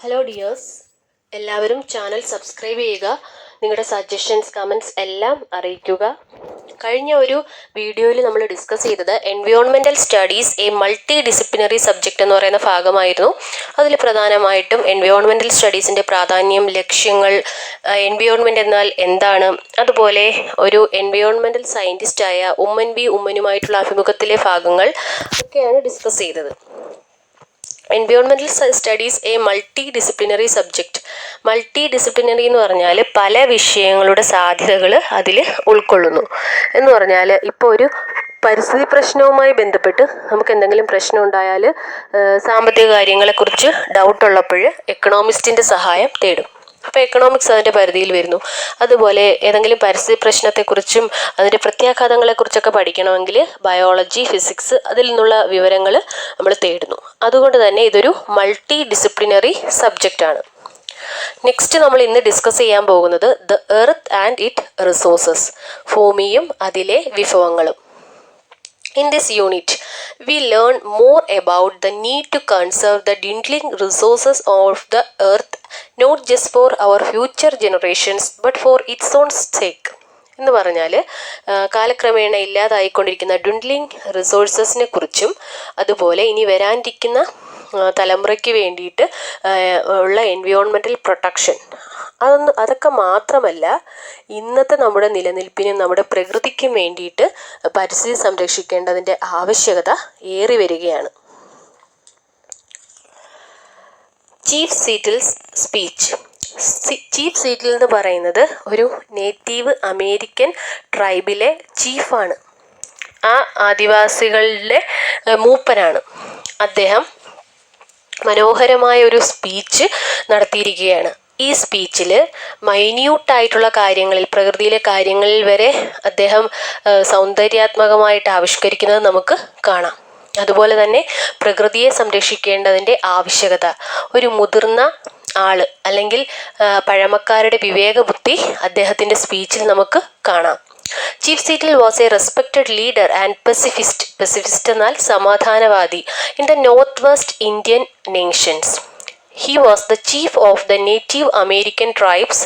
Hello dears, എല്ലാവരും channel subscribe ചെയ്യുക. നിങ്ങളുടെ സജഷൻസ്, കമൻറ്റ്സ് എല്ലാം അറിയിക്കുക. കഴിഞ്ഞ ഒരു വീഡിയോയിൽ നമ്മൾ ഡിസ്കസ് ചെയ്തത് environmental studies A multi disciplinary subject എന്ന് പറയുന്ന ഭാഗമായിരുന്നു. അതിൽ പ്രധാനമായിട്ടും എൻവയോൺമെൻറ്റൽ സ്റ്റഡീസിൻ്റെ പ്രാധാന്യം, ലക്ഷ്യങ്ങൾ, എൻവയോൺമെൻറ്റ് എന്നാൽ എന്താണ്, അതുപോലെ ഒരു എൻവയോൺമെൻറ്റൽ സയൻറ്റിസ്റ്റായ ഉമ്മൻ ബി ഉമ്മനുമായിട്ടുള്ള അഭിമുഖത്തിലെ ഭാഗങ്ങൾ ഒക്കെയാണ് ഡിസ്കസ് ചെയ്തത്. Environmental studies A multi disciplinary subject. Multi disciplinary എന്ന് പറഞ്ഞാൽ പല വിഷയങ്ങളുടെ സാധ്യതകൾ അതിൽ ഉൾക്കൊള്ളുന്നു എന്ന് പറഞ്ഞാൽ, ഇപ്പോൾ ഒരു പരിസ്ഥിതി പ്രശ്നവുമായി ബന്ധപ്പെട്ട് നമുക്ക് എന്തെങ്കിലും പ്രശ്നം ഉണ്ടായാൽ സാമ്പത്തിക കാര്യങ്ങളെക്കുറിച്ച് ഡൗട്ടുള്ളപ്പോൾ എക്കണോമിസ്റ്റിൻ്റെ സഹായം തേടും. അപ്പോൾ എക്കണോമിക്സ് അതിൻ്റെ പരിധിയിൽ വരുന്നു. അതുപോലെ ഏതെങ്കിലും പരിസ്ഥിതി പ്രശ്നത്തെക്കുറിച്ചും അതിൻ്റെ പ്രത്യാഘാതങ്ങളെക്കുറിച്ചൊക്കെ പഠിക്കണമെങ്കിൽ ബയോളജി, ഫിസിക്സ്, അതിൽ നിന്നുള്ള വിവരങ്ങൾ നമ്മൾ തേടുന്നു. അതുകൊണ്ട് തന്നെ ഇതൊരു മൾട്ടി ഡിസിപ്ലിനറി സബ്ജക്റ്റാണ്. നെക്സ്റ്റ് നമ്മൾ ഇന്ന് ഡിസ്കസ് ചെയ്യാൻ പോകുന്നത് the earth and it resources, ഭൂമിയും അതിലെ വിഭവങ്ങളും. In this unit, we learn more about the need to conserve the dwindling resources of the earth, not just for our future generations, but for its own sake. എന്ന് പറഞ്ഞാൽ കാലക്രമേണ ഇല്ലാതായിക്കൊണ്ടിരിക്കുന്ന ഡ്വിൻഡ്ലിംഗ് റിസോഴ്സസിനെ കുറിച്ചും അതുപോലെ ഇനി വരാനിരിക്കുന്ന തലമുറയ്ക്ക് വേണ്ടിയിട്ട് ഉള്ള എൻവയോൺമെൻറ്റൽ പ്രൊട്ടക്ഷൻ, അതൊക്കെ മാത്രമല്ല, ഇന്നത്തെ നമ്മുടെ നിലനിൽപ്പിനും നമ്മുടെ പ്രകൃതിക്കും വേണ്ടിയിട്ട് പരിസ്ഥിതി സംരക്ഷിക്കേണ്ടതിൻ്റെ ആവശ്യകത ഏറി വരികയാണ്. Chief Seattle's speech. ചീഫ് സീറ്റിൽ എന്ന് പറയുന്നത് ഒരു നേറ്റീവ് അമേരിക്കൻ ട്രൈബിലെ ചീഫാണ്. ആ ആദിവാസികളുടെ മൂപ്പനാണ്. അദ്ദേഹം മനോഹരമായ ഒരു സ്പീച്ച് നടത്തിയിരിക്കുകയാണ്. ഈ സ്പീച്ചിൽ മൈന്യൂട്ടായിട്ടുള്ള കാര്യങ്ങളിൽ, പ്രകൃതിയിലെ കാര്യങ്ങളിൽ വരെ അദ്ദേഹം സൗന്ദര്യാത്മകമായിട്ട് ആവിഷ്കരിക്കുന്നത് നമുക്ക് കാണാം. അതുപോലെ തന്നെ പ്രകൃതിയെ സംരക്ഷിക്കേണ്ടതിൻ്റെ ആവശ്യകത ഒരു മുതിർന്ന ആള് അല്ലെങ്കിൽ പഴമക്കാരുടെ വിവേകബുദ്ധി അദ്ദേഹത്തിൻ്റെ സ്പീച്ചിൽ നമുക്ക് കാണാം. Chief Seattle was a respected leader and pacifist. Pacifist എന്നാൽ സമാധാനവാദി. In the north west Indian nations. He was the chief of the Native American tribes,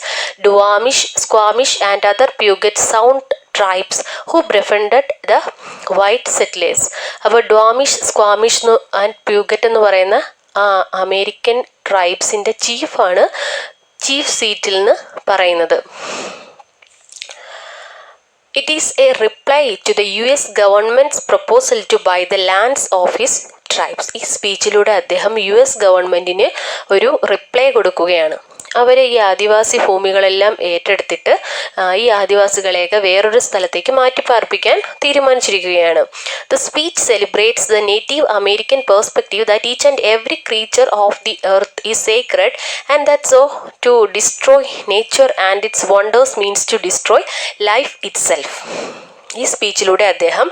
Duwamish, Squamish and other Puget Sound tribes who befriended the white settlers. അപ്പോൾ ഡ്വാമിഷ്, സ്ക്വാമിഷ് and പ്യൂഗറ്റ് എന്ന് പറയുന്ന American ട്രൈബ്സിൻ്റെ ചീഫാണ് chief സീറ്റിൽ എന്ന് പറയുന്നത്. It is a reply to the US government's proposal to buy the lands of his tribes. ഈ സ്പീച്ചിലൂടെ അദ്ദേഹം US ഗവൺമെൻറ്റിന് ഒരു റിപ്ലൈ കൊടുക്കുകയാണ്. അവർ ഈ ആദിവാസി ഭൂമികളെല്ലാം ഏറ്റെടുത്തിട്ട് ഈ ആദിവാസികളെയൊക്കെ വേറൊരു സ്ഥലത്തേക്ക് മാറ്റിപ്പാർപ്പിക്കാൻ തീരുമാനിച്ചിരിക്കുകയാണ്. The speech celebrates the native American perspective that each and every creature of the earth is sacred and that so to destroy nature and its wonders means to destroy life itself. ഈ സ്പീച്ചിലൂടെ അദ്ദേഹം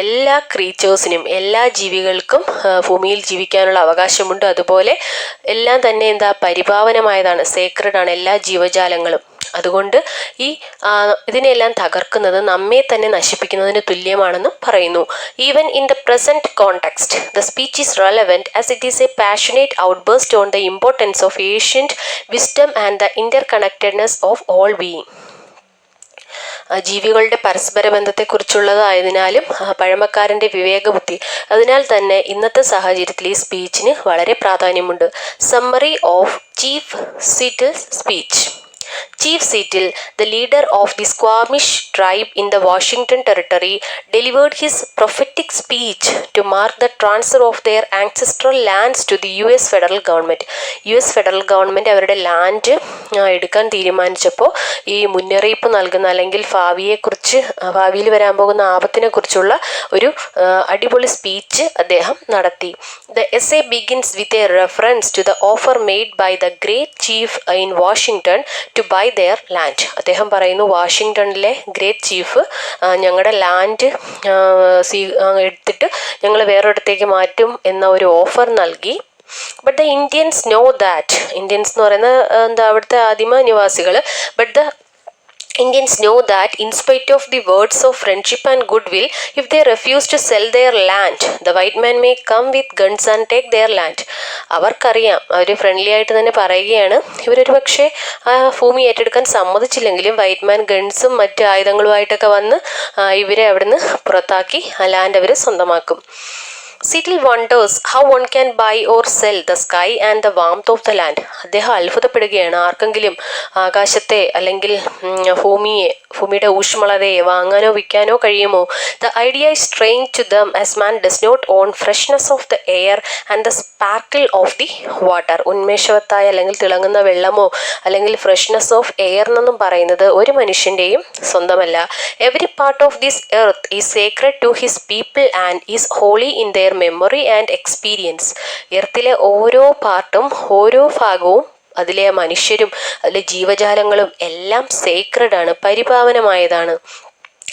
എല്ലാ ക്രീച്ചേഴ്സിനും, എല്ലാ ജീവികൾക്കും ഭൂമിയിൽ ജീവിക്കാനുള്ള അവകാശമുണ്ട്. അതുപോലെ എല്ലാം തന്നെ പരിപാവനമായതാണ്, സേക്രഡാണ് എല്ലാ ജീവജാലങ്ങളും. അതുകൊണ്ട് ഇതിനെല്ലാം തകർക്കുന്നത് നമ്മെ തന്നെ നശിപ്പിക്കുന്നതിന് തുല്യമാണെന്നും പറയുന്നു. Even in the present context the speech is relevant as it is A passionate outburst on the importance of Asianet wisdom and the Inter connectedness of all being. ജീവികളുടെ പരസ്പര ബന്ധത്തെക്കുറിച്ചുള്ളതായതിനാലും പഴമക്കാരൻ്റെ വിവേകബുദ്ധി, അതിനാൽ തന്നെ ഇന്നത്തെ സാഹചര്യത്തിൽ ഈ സ്പീച്ചിന് വളരെ പ്രാധാന്യമുണ്ട്. Summary of chief Seattle's speech. Chief Seatle, the leader of the Squamish tribe in the Washington Territory, delivered his prophetic speech to mark the transfer of their ancestral lands to the US federal government. US federal government അവരുടെ land എടുക്കാൻ തീരുമാനിച്ചപ്പോൾ ഈ മുന്നറിയിപ്പ് നൽകുന്ന, അല്ലെങ്കിൽ ഭാവിയിൽ വരാൻ പോകുന്ന ആപത്തിനെ കുറിച്ചുള്ള ഒരു അടിപൊളി സ്പീച്ച് അദ്ദേഹം നടത്തി. The essay begins with a reference to the offer made by the great chief in Washington to buy their land. അദ്ദേഹം പറയുന്നു, വാഷിങ്ടണിലെ ഗ്രേറ്റ് ചീഫ് ഞങ്ങളുടെ ലാൻഡ് എടുത്തിട്ട് ഞങ്ങൾ വേറൊരിടത്തേക്ക് മാറ്റും എന്ന ഒരു ഓഫർ നൽകി. But the Indians know that. Indians എന്ന് പറയുന്ന അവിടുത്തെ ആദിമ നിവാസികൾ. But the Indians know that in spite of the words of friendship and goodwill, if they refuse to sell their land, the white man may come with guns and take their land. അവർക്കറിയാം, അവർ friendly ആയിട്ട് തന്നെ പറയുകയാണ്, ഇവരൊരു പക്ഷേ ആ ഭൂമി ഏറ്റെടുക്കാൻ സമ്മതിച്ചില്ലെങ്കിലും white മാൻ ഗൺസും മറ്റ് ആയുധങ്ങളുമായിട്ടൊക്കെ വന്ന് ഇവരെ അവിടുന്ന് പുറത്താക്കി ആ ലാൻഡ് അവർ സ്വന്തമാക്കും. Seatle wonders how one can buy or sell the sky and the warmth of the land. അദ്ദേഹം അത്ഭുതപ്പെടുകയാണ്, ആർക്കെങ്കിലും ആകാശത്തെ അല്ലെങ്കിൽ ഭൂമിയുടെ ഊഷ്മളതയെ വാങ്ങാനോ വിൽക്കാനോ കഴിയുമോ? The idea is strange to them as man does not own freshness of the air and the sparkle of the water. ഉന്മേഷവത്തായ അല്ലെങ്കിൽ തിളങ്ങുന്ന വെള്ളമോ അല്ലെങ്കിൽ ഫ്രഷ്നെസ് ഓഫ് എയർ എന്നൊന്നും പറയുന്നത് ഒരു മനുഷ്യൻ്റെയും സ്വന്തമല്ല. Every part of this earth is sacred to his people and is holy in their memory and experience. എർത്തിലെ ഓരോ പാർട്ടും ഓരോ ഭാഗവും അതിലെ മനുഷ്യരും അതിലെ ജീവജാലങ്ങളും എല്ലാം സേക്രഡ് ആണ്, പരിപാവനമായതാണ്.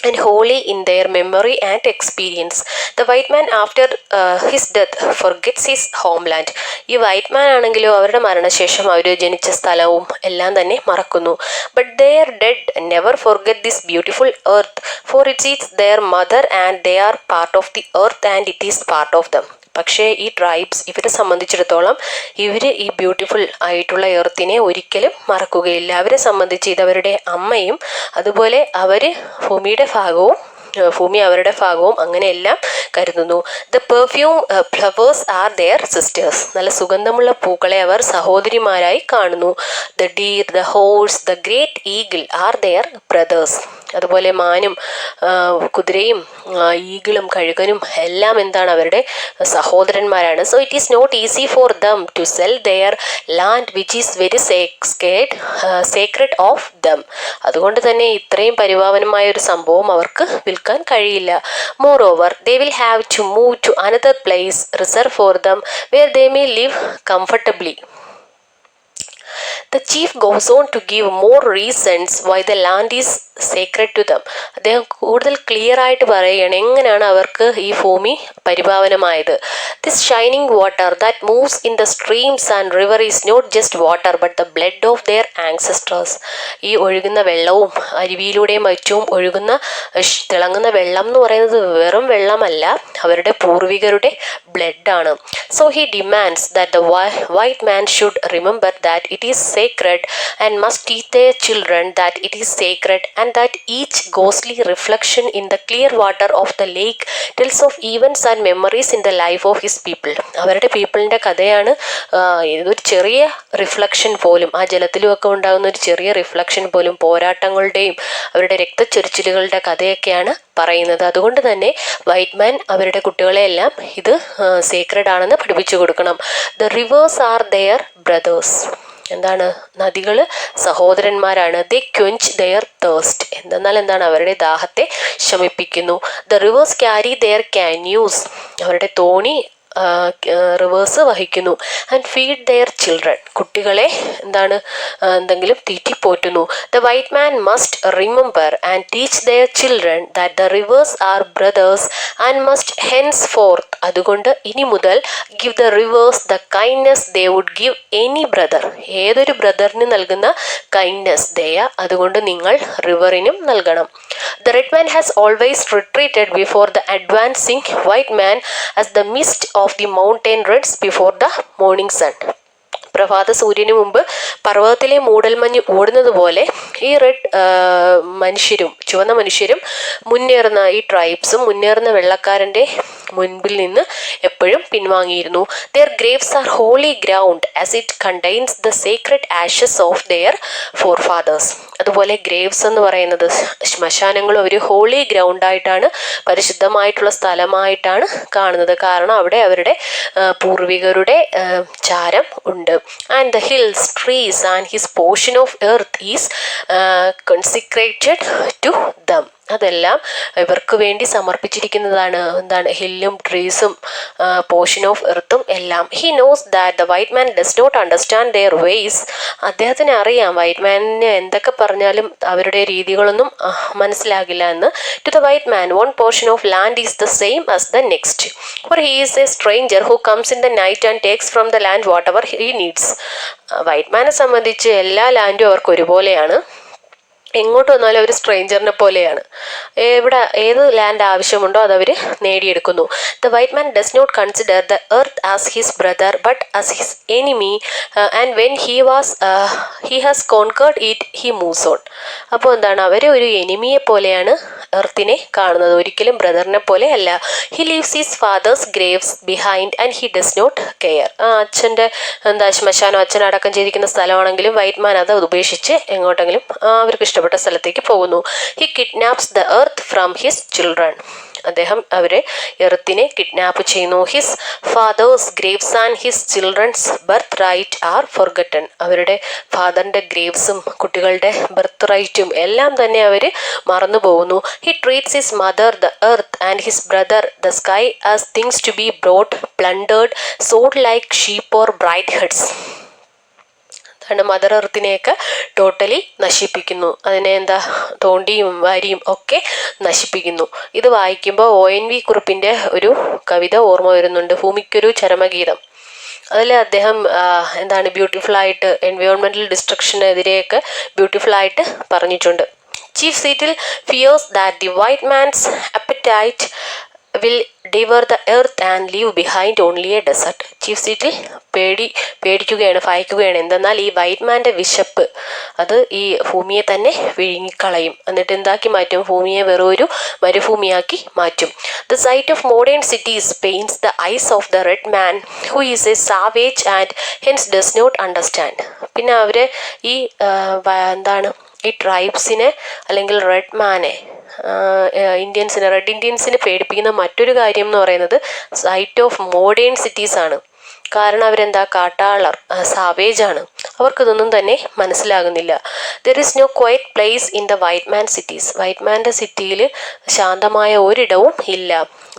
and holy in their memory and experience. The white man after his death forgets his homeland. ഈ വൈറ്റ് മാൻ ആണെങ്കിലോ അവരുടെ മരണശേഷം അവർ ജനിച്ച സ്ഥലവും എല്ലാം തന്നെ മറക്കുന്നു. But their dead never forget this beautiful earth, for it is their mother and they are part of the earth and it is part of them. പക്ഷേ ഈ ട്രൈബ്സ് ഇവരെ സംബന്ധിച്ചിടത്തോളം ഇവർ ഈ ബ്യൂട്ടിഫുൾ ആയിട്ടുള്ള എർത്തിനെ ഒരിക്കലും മറക്കുകയില്ല. അവരെ സംബന്ധിച്ച് ഇതവരുടെ അമ്മയും അതുപോലെ അവർ ഭൂമിയുടെ ഭാഗവും ഭൂമി അവരുടെ ഭാഗവും അങ്ങനെയെല്ലാം കരുതുന്നു. The perfume flowers are their sisters. നല്ല സുഗന്ധമുള്ള പൂക്കളെ അവർ സഹോദരിമാരായി കാണുന്നു. The deer, the horse, the great eagle are their brothers. അതുപോലെ മാനും കുതിരയും ഈഗിളും കഴുകനും എല്ലാം എന്താണ്? അവരുടെ സഹോദരന്മാരാണ്. So it is not easy for them to sell their land which is very sacred of them. അതുകൊണ്ട് തന്നെ ഇത്രയും പരിപാവനമായ ഒരു സംഭവം അവർക്ക് വിൽക്കാൻ കഴിയില്ല. Moreover, they will have to move to another place reserved for them where they may live comfortably. The chief goes on to give more reasons why the land is sacred to them. അദ്ദേഹം കൂടുതൽ clear ആയിട്ട് പറയുകയാണ് എങ്ങനെയാണ് അവർക്ക് ഈ ഭൂമി പരിപാവനമായത്. This shining water that moves in the streams and river is not just water but the blood of their ancestors. ഈ ഒഴുകുന്ന വെള്ളവും അരുവിയിലൂടെയും മറ്റും ഒഴുകുന്ന തിളങ്ങുന്ന വെള്ളം എന്ന് പറയുന്നത് വെറും വെള്ളമല്ല, അവരുടെ പൂർവികരുടെ ബ്ലഡാണ്. So he demands that the white man should remember that it is sacred and must teach their children that it is sacred and that each ghostly reflection in the clear water of the lake tells of events and memories in the life of his people. അവരുടെ പീപ്പിളിൻ്റെ കഥയാണ്. ഇതൊരു ചെറിയ reflection പോലും ആ ജലത്തിലുമൊക്കെ ഉണ്ടാകുന്ന ഒരു ചെറിയ reflection പോലും പോരാട്ടങ്ങളുടെയും അവരുടെ രക്തച്ചൊരിച്ചിലുകളുടെ കഥയൊക്കെയാണ് പറയുന്നത്. അതുകൊണ്ട് തന്നെ വൈറ്റ് മാൻ അവരുടെ കുട്ടികളെയെല്ലാം ഇത് സേക്രഡ് ആണെന്ന് പഠിപ്പിച്ചു കൊടുക്കണം. The rivers are their brothers. എന്താണ്? നദികൾ സഹോദരന്മാരാണ്. They quench their thirst. എന്തെന്നാൽ എന്താണ്? അവരുടെ ദാഹത്തെ ശമിപ്പിക്കുന്നു. The rivers carry their canoes. അവരുടെ തോണി റിവേഴ്സ് വഹിക്കുന്നു. And feed their children. കുട്ടികളെ എന്താണ്? എന്തെങ്കിലും തീറ്റിപ്പോറ്റുന്നു. The white man must remember and teach their children that the rivers are brothers and must henceforth. അതുകൊണ്ട് ഇനി മുതൽ give the rivers the kindness they would give any brother. ഏതൊരു ബ്രദറിന് നൽകുന്ന kindness, ദയ, അതുകൊണ്ട് നിങ്ങൾ റിവറിനും നൽകണം. The red man has always retreated before the advancing white man as the mist of the mountain runs before the morning sun. പ്രഭാത സൂര്യന് മുമ്പ് പർവ്വതത്തിലെ മൂടൽമഞ്ഞ് ഓടുന്നത് പോലെ ഈ ചുവന്ന മനുഷ്യരും മുന്നേറുന്ന ഈ ട്രൈബ്സും മുന്നേറുന്ന വെള്ളക്കാരൻ്റെ മുൻപിൽ നിന്ന് എപ്പോഴും പിൻവാങ്ങിയിരുന്നു. Their graves are holy ground as it contains the sacred ashes of their forefathers. അതുപോലെ ഗ്രേവ്സ് എന്ന് പറയുന്നത് ശ്മശാനങ്ങളും അവർ ഹോളി ഗ്രൗണ്ടായിട്ടാണ്, പരിശുദ്ധമായിട്ടുള്ള സ്ഥലമായിട്ടാണ് കാണുന്നത്. കാരണം അവിടെ അവരുടെ പൂർവികരുടെ ചാരം ഉണ്ട്. And the hills, trees and his portion of earth is consecrated to them. അതെല്ലാം ഇവർക്ക് വേണ്ടി സമർപ്പിച്ചിരിക്കുന്നതാണ്. എന്താണ്? ഹില്ലും ട്രീസും പോർഷൻ ഓഫ് എർത്തും എല്ലാം. He knows that the white man does not understand their ways. അദ്ദേഹത്തിന് അറിയാം വൈറ്റ് മാനിന് എന്തൊക്കെ പറഞ്ഞാലും അവരുടെ രീതികളൊന്നും മനസ്സിലാകില്ല എന്ന്. To the white man one portion of land is the same as the next, for he is a stranger who comes in the night and takes from the land whatever he needs. White മാനെ സംബന്ധിച്ച് എല്ലാ ലാൻഡും അവർക്ക് ഒരുപോലെയാണ്. എങ്ങോട്ട് വന്നാലും അവർ സ്ട്രേഞ്ചറിനെ പോലെയാണ്. എവിടെ ഏത് ലാൻഡ് ആവശ്യമുണ്ടോ അതവർ നേടിയെടുക്കുന്നു. The white man does not consider the earth as his brother but as his enemy and when he has conquered it he moves on. അപ്പോൾ എന്താണ്, അവരെ ഒരു എനിമിയെ പോലെയാണ് എർത്തിനെ കാണുന്നത്, ഒരിക്കലും ബ്രദറിനെ പോലെ അല്ല. He leaves his father's graves behind and he does not care. അച്ഛൻ്റെ ശ്മശാനം, അച്ഛൻ അടക്കം ചെയ്തിരിക്കുന്ന സ്ഥലമാണെങ്കിലും വൈറ്റ് മാൻ അത് ഉപേക്ഷിച്ച് എങ്ങോട്ടെങ്കിലും അവർക്ക് ഇഷ്ടപ്പെട്ട സ്ഥലത്തേക്ക് പോകുന്നു. He kidnaps the earth from his children. അദ്ദേഹം അവരെ എർത്തിനെ കിഡ്നാപ്പ് ചെയ്യുന്നു. His father's graves and his children's birthright are forgotten. അവരുടെ ഫാദറിൻ്റെ ഗ്രേവ്സും കുട്ടികളുടെ ബർത്ത് റൈറ്റും എല്ലാം തന്നെ അവർ മറന്നു പോകുന്നു. He treats his mother the earth and his brother the sky as things to be brought plundered sold like sheep or bright heads. Mother എർത്തിനെയൊക്കെ ടോട്ടലി നശിപ്പിക്കുന്നു. അതിനെ തോണ്ടിയും വാരിയും ഒക്കെ നശിപ്പിക്കുന്നു. ഇത് വായിക്കുമ്പോൾ ONV കുറുപ്പിൻ്റെ ഒരു കവിത ഓർമ്മ വരുന്നുണ്ട്, ഭൂമിക്കൊരു ചരമഗീതം. അതിൽ അദ്ദേഹം ബ്യൂട്ടിഫുള്ളായിട്ട് എൻവയോൺമെൻറ്റൽ ഡിസ്ട്രക്ഷനെതിരെയൊക്കെ ബ്യൂട്ടിഫുള്ളായിട്ട് പറഞ്ഞിട്ടുണ്ട്. ചീഫ് സീറ്റിൽ fears that the white man's apatite will devour the earth and leave behind only a desert. Chief സീറ്റിൽ പേടിക്കുകയാണ്, ഭയക്കുകയാണ്. എന്തെന്നാൽ ഈ വൈറ്റ് മാൻ്റെ വിശപ്പ് അത് ഈ ഭൂമിയെ തന്നെ വിഴുങ്ങിക്കളയും. എന്നിട്ട് എന്താക്കി മാറ്റും, ഭൂമിയെ വെറും ഒരു മരുഭൂമിയാക്കി മാറ്റും. The sight of modern cities pains the eyes of the red man who is a savage and hence does not understand. പിന്നെ അവരെ ഈ ഈ ട്രൈബ്സിനെ അല്ലെങ്കിൽ റെഡ് മാനെ റെഡ് ഇന്ത്യൻസിനെ പേടിപ്പിക്കുന്ന മറ്റൊരു കാര്യം എന്ന് പറയുന്നത് സൈറ്റ് ഓഫ് മോഡേൺ സിറ്റീസ് ആണ്. കാരണം അവരെന്താ, കാട്ടാളർ, സാവേജാണ്. അവർക്കിതൊന്നും തന്നെ മനസ്സിലാകുന്നില്ല. There is no quiet place in the white man cities. White മാൻ്റെ സിറ്റിയിൽ ശാന്തമായ ഒരിടവും ഇല്ല.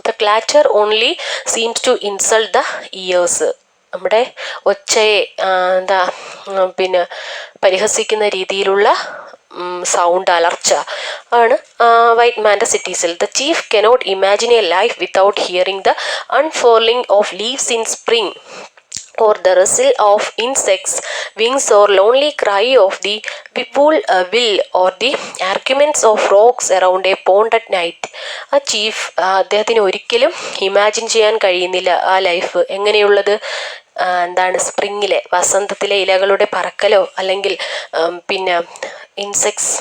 The clatter only seems to insult the ears. നമ്മുടെ ഒച്ചയെ പരിഹസിക്കുന്ന രീതിയിലുള്ള സൗണ്ട്, അലർച്ച ആണ് വൈറ്റ് മാൻ്റെ സിറ്റീസിൽ. The chief cannot imagine a life without hearing the unfolding of leaves in spring or the rustle of insects wings or lonely cry of the whippoorwill or the arguments of frogs around a pond at night. ആ chief അദ്ദേഹത്തിന് ഒരിക്കലും imagine ചെയ്യാൻ കഴിയുന്നില്ല ആ life എങ്ങനെയുള്ളത്. സ്പ്രിങ്ങിലെ വസന്തത്തിലെ ഇലകളുടെ പറക്കലോ അല്ലെങ്കിൽ insects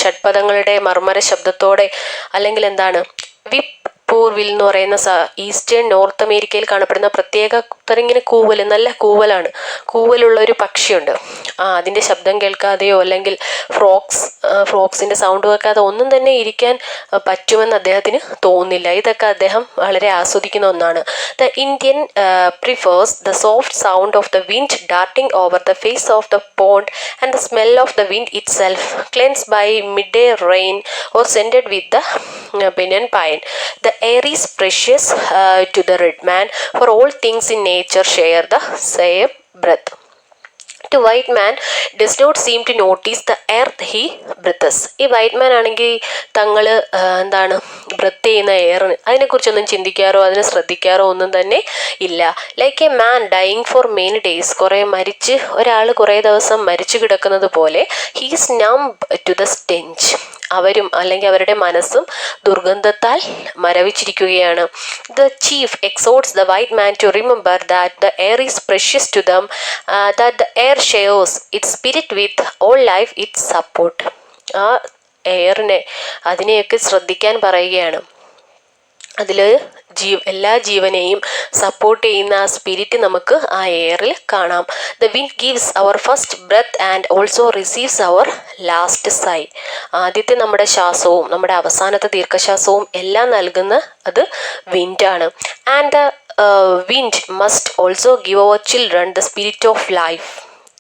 ഷഡ്പദങ്ങളുടെ മർമ്മര ശബ്ദത്തോടെ, അല്ലെങ്കിൽ വിപ്പൂർവിൽ എന്ന് പറയുന്ന ഈസ്റ്റേൺ നോർത്ത് അമേരിക്കയിൽ കാണപ്പെടുന്ന പ്രത്യേക ഇങ്ങനെ നല്ല കൂവലാണ്, കൂവലുള്ള ഒരു പക്ഷിയുണ്ട്. അതിൻ്റെ ശബ്ദം കേൾക്കാതെയോ അല്ലെങ്കിൽ ഫ്രോക്സിൻ്റെ സൗണ്ട് കേൾക്കാതെ ഒന്നും തന്നെ ഇരിക്കാൻ പറ്റുമെന്ന് അദ്ദേഹത്തിന് തോന്നുന്നില്ല. ഇതൊക്കെ അദ്ദേഹം വളരെ ആസ്വദിക്കുന്ന ഒന്നാണ്. The Indian prefers the soft sound of the wind darting over the face of the pond and the smell of the wind itself cleanse by midday rain or scented with the pinon pine. The air is precious to the red man, for all things in nature share the same breath. To white man does not seem to notice the earth he breathes. ഈ white മാൻ ആണെങ്കിൽ തങ്ങൾ breath ചെയ്യുന്ന എയറിന് അതിനെക്കുറിച്ചൊന്നും ചിന്തിക്കാറോ അതിനെ ശ്രദ്ധിക്കാറോ ഒന്നും തന്നെ ഇല്ല. Like a man dying for many days, ഒരാൾ കുറേ ദിവസം മരിച്ചു കിടക്കുന്നത് പോലെ he's numb to the stench. അവരും അല്ലെങ്കിൽ അവരുടെ മനസ്സും ദുർഗന്ധത്താൽ മരവിച്ചിരിക്കുകയാണ്. The chief exhorts the white man to remember that the air is precious to them, that the air shares its spirit with all life it support. ആ എയറിനെ അതിനെയൊക്കെ ശ്രദ്ധിക്കാൻ പറയുകയാണ്. അതിൽ എല്ലാ ജീവനെയും സപ്പോർട്ട് ചെയ്യുന്ന ആ സ്പിരിറ്റ് നമുക്ക് ആ എയറിൽ കാണാം. The wind gives our first breath and also receives our last sigh. ആദ്യത്തെ നമ്മുടെ ശ്വാസവും നമ്മുടെ അവസാനത്തെ ദീർഘശ്വാസവും എല്ലാം നൽകുന്ന അത് വിൻഡാണ്. And the wind must also give our children the spirit of life.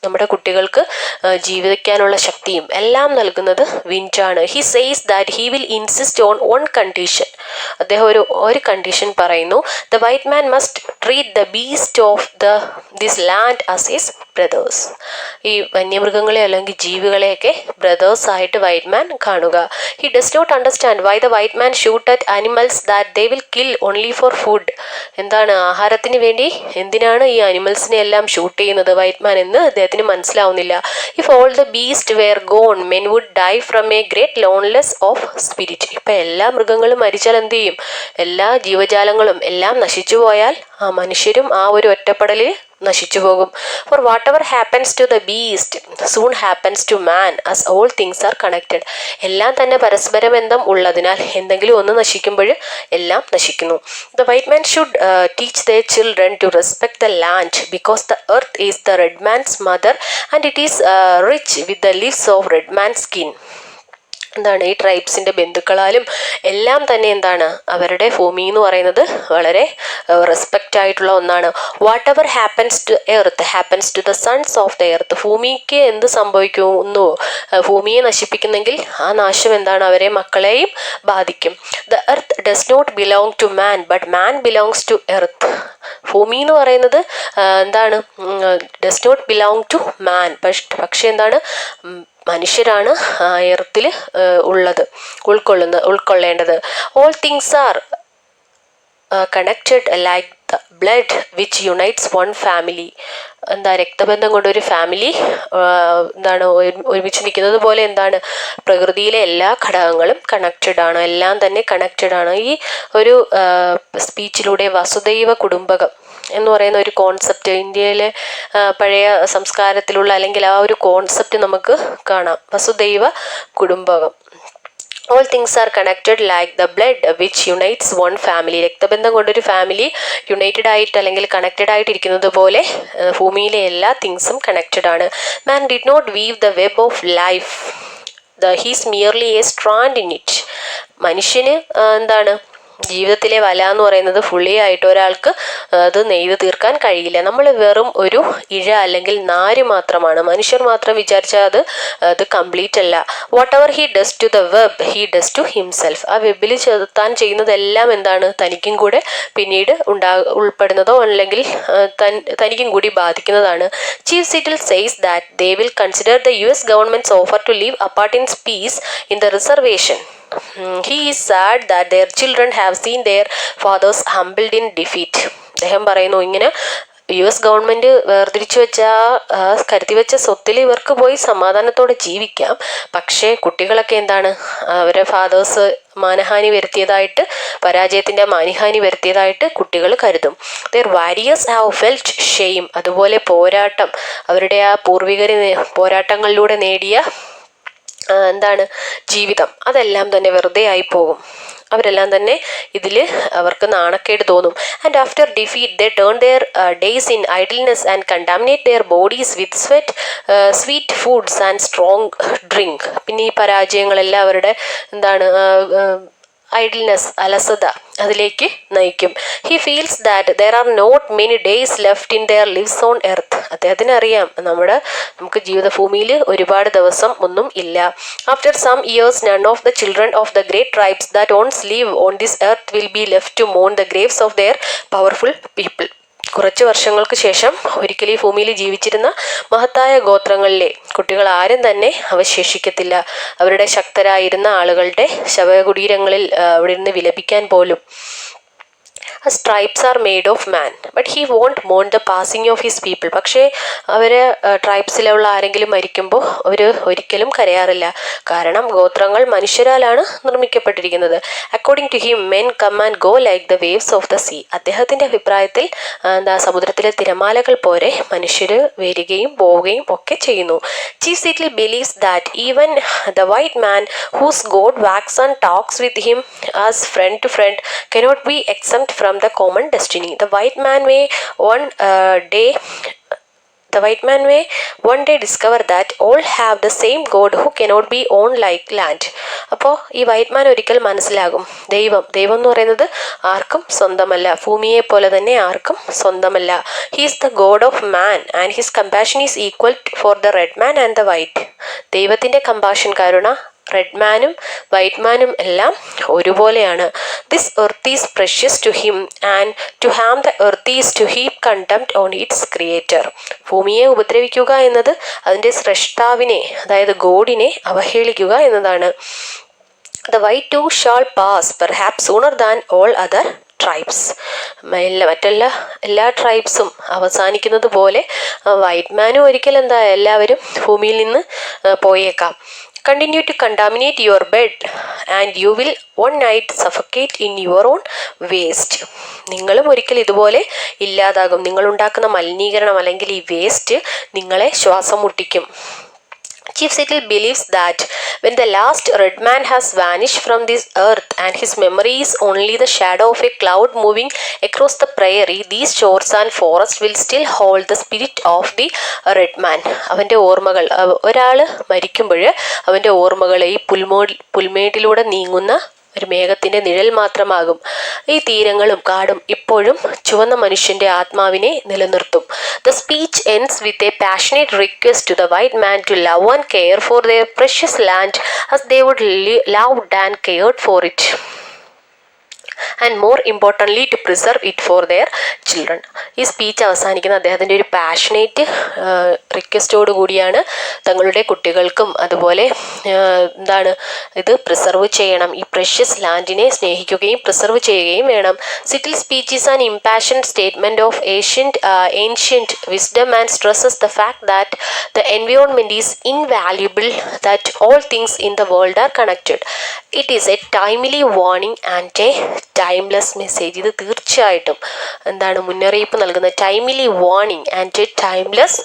നമ്മുടെ കുട്ടികൾക്ക് ജീവിക്കാനുള്ള ശക്തിയും എല്ലാം നൽകുന്നത് വിൻഡാണ്. He says that he will insist on one condition. അദ്ദേഹം ഒരു കണ്ടീഷൻ പറയുന്നു. The white man must treat the beast of this land as his brother's. ഈ വന്യമൃഗങ്ങളെ അല്ലെങ്കിൽ ജീവികളെയൊക്കെ ബ്രദേഴ്സ് ആയിട്ട് വൈറ്റ് മാൻ കാണുക. He does not understand why the white man shoot at animals that they will kill only for food. ആഹാരത്തിന് വേണ്ടി എന്തിനാണ് ഈ ആനിമൽസിനെ എല്ലാം ഷൂട്ട് ചെയ്യുന്നത് വൈറ്റ് മാൻ എന്ന് അദ്ദേഹത്തിന് അദ്ദേഹത്തിന് മനസ്സിലാവുന്നില്ല. If all the beast were gone men would die from a great loneliness of spirit. ഇപ്പം എല്ലാ മൃഗങ്ങളും മരിച്ചാൽ എന്ത് ചെയ്യും? എല്ലാ ജീവജാലങ്ങളും എല്ലാം നശിച്ചു പോയാൽ ആ മനുഷ്യരും ആ ഒരു ഒറ്റപ്പെടലിൽ നശിച്ചു പോകും. For whatever happens to the beast soon happens to man as all things are connected. എല്ലാം തന്നെ പരസ്പര ബന്ധം ഉള്ളതിനാൽ എന്തെങ്കിലും ഒന്ന് നശിക്കുമ്പോൾ എല്ലാം നശിക്കുന്നു. The white man should teach their children to respect the land because the earth is the red man's mother and it is rich with the leaves of red man skin. എന്താണ് ഈ ട്രൈബ്സിൻ്റെ ബന്ധുക്കളാലും എല്ലാം തന്നെ എന്താണ് അവരുടെ ഭൂമി എന്ന് പറയുന്നത് വളരെ റെസ്പെക്റ്റ് ആയിട്ടുള്ള ഒന്നാണ്. Whatever happens to earth happens to the sons of the earth. ഭൂമിക്ക് എന്ത് സംഭവിക്കുന്നുവോ ഭൂമിയെ നശിപ്പിക്കുന്നെങ്കിൽ ആ നാശം എന്താണ് അവരെ മക്കളെയും ബാധിക്കും. The earth does not belong to man but man belongs to earth. ഭൂമി എന്ന് പറയുന്നത് എന്താണ് does not belong to man. പക്ഷേ എന്താണ് മനുഷ്യരാണ് എർത്തിൽ ഉൾക്കൊള്ളേണ്ടത്. All things are connected like the blood which unites one family. എന്താ രക്തബന്ധം കൊണ്ടൊരു ഫാമിലി എന്താണ് ഒരുമിച്ച് നിൽക്കുന്നത് പോലെ എന്താണ് പ്രകൃതിയിലെ എല്ലാ ഘടകങ്ങളും കണക്റ്റഡ് ആണ്, എല്ലാം തന്നെ കണക്റ്റഡ് ആണ്. ഈ ഒരു സ്പീച്ചിലൂടെ വസുദൈവ കുടുംബകം എന്ന് പറയുന്ന ഒരു കോൺസെപ്റ്റ് ഇന്ത്യയിലെ പഴയ സംസ്കാരത്തിലുള്ള അല്ലെങ്കിൽ ആ ഒരു കോൺസെപ്റ്റ് നമുക്ക് കാണാം. വസുദൈവ കുടുംബകം. All things are connected like the blood which unites one family. രക്തബന്ധം കൊണ്ടൊരു ഫാമിലി യുണൈറ്റഡ് ആയിട്ട് അല്ലെങ്കിൽ കണക്റ്റഡ് ആയിട്ടിരിക്കുന്നത് പോലെ ഭൂമിയിലെ എല്ലാ തിങ്സും കണക്റ്റഡ് ആണ്. Man did not weave the web of life he's merely a strand in it. മനുഷ്യന് എന്താണ് ജീവിതത്തിലെ വല എന്ന് പറയുന്നത് ഫുള്ളി ആയിട്ട് ഒരാൾക്ക് അത് നെയ്ത് തീർക്കാൻ കഴിയില്ല. നമ്മൾ വെറും ഒരു ഇഴ അല്ലെങ്കിൽ നാര് മാത്രമാണ്. മനുഷ്യർ മാത്രം വിചാരിച്ചാൽ അത് കംപ്ലീറ്റ് അല്ല. Whatever he does to the web he does to himself. ആ വെബിൽ താൻ ചെയ്യുന്നതെല്ലാം എന്താണ് തനിക്കും കൂടെ പിന്നീട് ഉൾപ്പെടുന്നതോ അല്ലെങ്കിൽ തനിക്കും കൂടി ബാധിക്കുന്നതാണ്. Chief Seattle says that they will consider the US government's offer to leave apart in peace in the reservation. He is sad that their children have seen their fathers humbled in defeat. അദ്ദേഹം പറയുന്നു ഇങ്ങനെ US government വേർതിരിച്ചു വെച്ച കരുതി വെച്ച സ്വത്തിൽ ഇവർക്ക് പോയി സമാധാനത്തോടെ ജീവിക്കാം. പക്ഷേ കുട്ടികളൊക്കെ എന്താണ് അവരുടെ ഫാദേഴ്സ് മാനഹാനി വരുത്തിയതായിട്ട് പരാജയത്തിൻ്റെ മാനഹാനി വരുത്തിയതായിട്ട് കുട്ടികൾ കരുതും. their warriors have felt shame. അതുപോലെ പോരാട്ടം അവരുടെ ആ പൂർവികർ പോരാട്ടങ്ങളിലൂടെ നേടിയ എന്താണ് ജീവിതം അതെല്ലാം തന്നെ വെറുതെ ആയി പോകും. അവരെല്ലാം തന്നെ ഇതിൽ അവർക്ക് നാണക്കേട് തോന്നും. And after defeat they turn their days in idleness and contaminate their bodies with sweet foods and strong drink. പിന്നെ ഈ പരാജയങ്ങളെല്ലാം അവരുടെ എന്താണ് ഐഡിൽനെസ് അലസത അതിലേക്ക് നയിക്കും. He feels that there are not many days left in their lives on earth. അദ്ദേഹത്തിന് അറിയാം നമുക്ക് ജീവിതഭൂമിയിൽ ഒരുപാട് ദിവസം ഒന്നും ഇല്ല. After some years none of the children of the great tribes that once live on this earth will be left to മോൺ the graves of their powerful people. കുറച്ച് വർഷങ്ങൾക്ക് ശേഷം ഒരിക്കലും ഈ ഭൂമിയിൽ ജീവിച്ചിരുന്ന മഹത്തായ ഗോത്രങ്ങളിലെ കുട്ടികൾ ആരും തന്നെ അവശേഷിക്കത്തില്ല. അവരുടെ ശക്തരായിരുന്ന ആളുകളുടെ ശവകുടീരങ്ങളിൽ അവിടെ നിന്ന് വിലപിക്കാൻ പോലും. As tribes are made of man, but he won't mourn the passing of his people. പക്ഷേ അവര് ട്രൈബ്സിലുള്ള ആരെങ്കിലും മരിക്കുമ്പോൾ അവർ ഒരിക്കലും കരയാറില്ല. കാരണം ഗോത്രങ്ങൾ മനുഷ്യരാലാണ് നിർമ്മിക്കപ്പെട്ടിരിക്കുന്നത്. According to him men come and go like the waves of the sea. അദ്ദേഹത്തിൻ്റെ അഭിപ്രായത്തിൽ സമുദ്രത്തിലെ തിരമാലകൾ പോലെ മനുഷ്യർ വരികയും പോവുകയും ഒക്കെ ചെയ്യുന്നു. ചീഫ് സീറ്റിൽ believes that even the white man whose god walks and talks with him as friend to friend cannot be exempt from the common destiny. The white man may one day discover that all have the same god who cannot be owned like land. അപ്പോൾ ഈ white മാൻ ഒരിക്കൽ മനസ്സിലാകും ദൈവം എന്ന് പറയുന്നത് ആർക്കും സ്വന്തമല്ല, ഭൂമിയെ പോലെ തന്നെ ആർക്കും സ്വന്തമല്ല. He is the god of man and his compassion is equal for the red man and the white. ദൈവത്തിൻ്റെ കമ്പാഷൻ കരുണ റെഡ് മാനും വൈറ്റ് മാനും എല്ലാം ഒരുപോലെയാണ്. This earth is precious to him and to harm the earth is to heap contempt on its creator. ഭൂമിയെ ഉപദ്രവിക്കുക എന്നത് അതിൻ്റെ സ്രഷ്ടാവിനെ അതായത് ഗോഡിനെ അവഹേളിക്കുക എന്നതാണ്. The white too shall pass, perhaps sooner than all other tribes. മറ്റെല്ലാ ട്രൈബ്സും അവസാനിക്കുന്നത് പോലെ വൈറ്റ് മാനും ഒരിക്കൽ എല്ലാവരും ഭൂമിയിൽ നിന്ന് പോയേക്കാം. Continue to contaminate your bed and you will one night suffocate in your own waste. നിങ്ങളും ഒരിക്കൽ ഇതുപോലെ ഇല്ലാതാകും. നിങ്ങളുണ്ടാക്കുന്ന മലിനീകരണം അല്ലെങ്കിൽ ഈ വേസ്റ്റ് നിങ്ങളെ ശ്വാസം മുട്ടിക്കും. Chief Seatle believes that when the last red man has vanished from this earth and his memory is only the shadow of a cloud moving across the prairie, these shores and forests will still hold the spirit of the red man. അവൻ്റെ ഓർമ്മകൾ, ഒരാൾ മരിക്കുമ്പോൾ അവൻ്റെ ഓർമ്മകൾ ഈ പുൽമേട്ടിലൂടെ നീങ്ങുന്ന ഒരു മേഘത്തിൻ്റെ നിഴൽ മാത്രമാകും. ഈ തീരങ്ങളും കാടും ഇപ്പോഴും ചുവന്ന മനുഷ്യൻ്റെ ആത്മാവിനെ നിലനിർത്തും. The speech ends with a passionate request to the white man to love and care for their precious land as they would loved and cared for it, and more importantly to preserve it for their children. ഈ speech അവസാനിക്കുന്ന അദ്ദേഹത്തിൻ്റെ ഒരു passionate റിക്വസ്റ്റോട് കൂടിയാണ്. തങ്ങളുടെ കുട്ടികൾക്കും അതുപോലെ ഇത് preserve ചെയ്യണം, ഈ പ്രഷ്യസ് ലാൻഡിനെ സ്നേഹിക്കുകയും പ്രിസർവ് ചെയ്യുകയും വേണം. Seatle speech is an impassioned statement of ancient wisdom and stresses the fact that the environment is invaluable, that all things in the world are connected. It is a timely warning and a timeless message. ഇത് തീർച്ചയായിട്ടും മുന്നറിയിപ്പ് നൽകുന്ന timely warning and A timeless